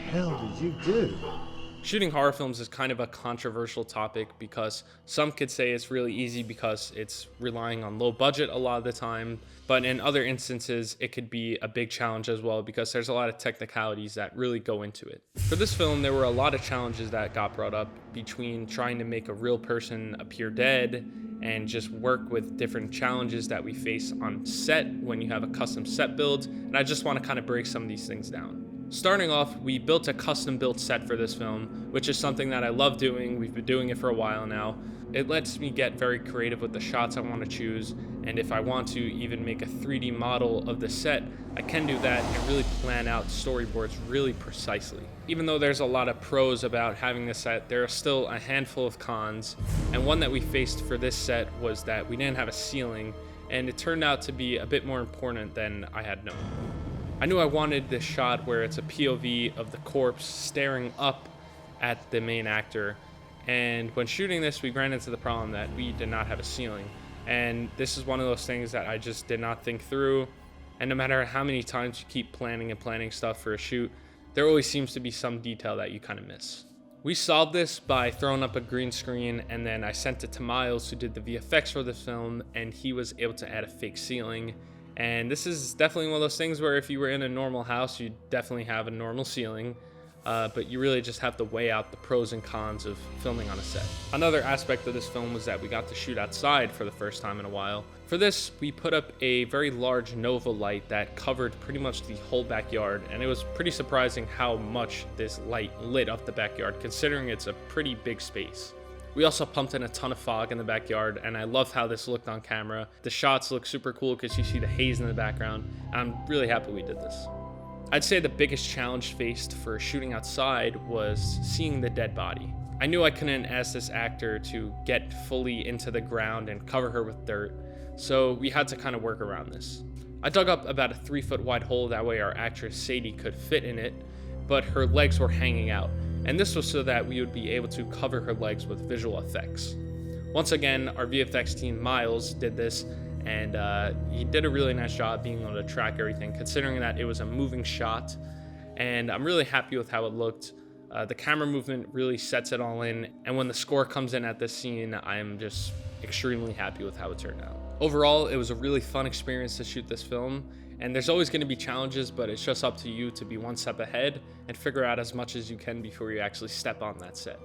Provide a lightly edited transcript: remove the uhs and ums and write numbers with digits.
hell did you do? Shooting horror films is kind of a controversial topic because some could say it's really easy because it's relying on low budget a lot of the time, but in other instances it could be a big challenge as well because there's a lot of technicalities that really go into it. For this film, there were a lot of challenges that got brought up between trying to make a real person appear dead and just work with different challenges that we face on set when you have a custom set build, and I just want to kind of break some of these things down. Starting off, we built a custom built set for this film, which is something that I love doing. We've been doing it for a while now. It lets me get very creative with the shots I want to choose, and if I want to even make a 3D model of the set, I can do that and really plan out storyboards really precisely. Even though there's a lot of pros about having this set, there are still a handful of cons, and one that we faced for this set was that we didn't have a ceiling, and it turned out to be a bit more important than I had known. I knew I wanted this shot where it's a POV of the corpse staring up at the main actor, and when shooting this we ran into the problem that we did not have a ceiling, and this is one of those things that I just did not think through, and no matter how many times you keep planning and planning stuff for a shoot, there always seems to be some detail that you kind of miss. We solved this by throwing up a green screen, and then I sent it to Miles, who did the VFX for this film, and he was able to add a fake ceiling. And this is definitely one of those things where if you were in a normal house, you'd definitely have a normal ceiling, but you really just have to weigh out the pros and cons of filming on a set. Another aspect of this film was that we got to shoot outside for the first time in a while. For this, we put up a very large Nova light that covered pretty much the whole backyard, and it was pretty surprising how much this light lit up the backyard, considering it's a pretty big space. We also pumped in a ton of fog in the backyard, and I loved how this looked on camera. The shots look super cool because you see the haze in the background, and I'm really happy we did this. I'd say the biggest challenge faced for shooting outside was seeing the dead body. I knew I couldn't ask this actor to get fully into the ground and cover her with dirt, so we had to kind of work around this. I dug up about a 3-foot wide hole, that way our actress Sadie could fit in it, but her legs were hanging out, and this was so that we would be able to cover her legs with visual effects. Once again, our VFX team Miles did this, and he did a really nice job being able to track everything, considering that it was a moving shot, and I'm really happy with how it looked. The camera movement really sets it all in, and when the score comes in at this scene, I'm just extremely happy with how it turned out. Overall, it was a really fun experience to shoot this film, and there's always going to be challenges, but it's just up to you to be one step ahead and figure out as much as you can before you actually step on that set.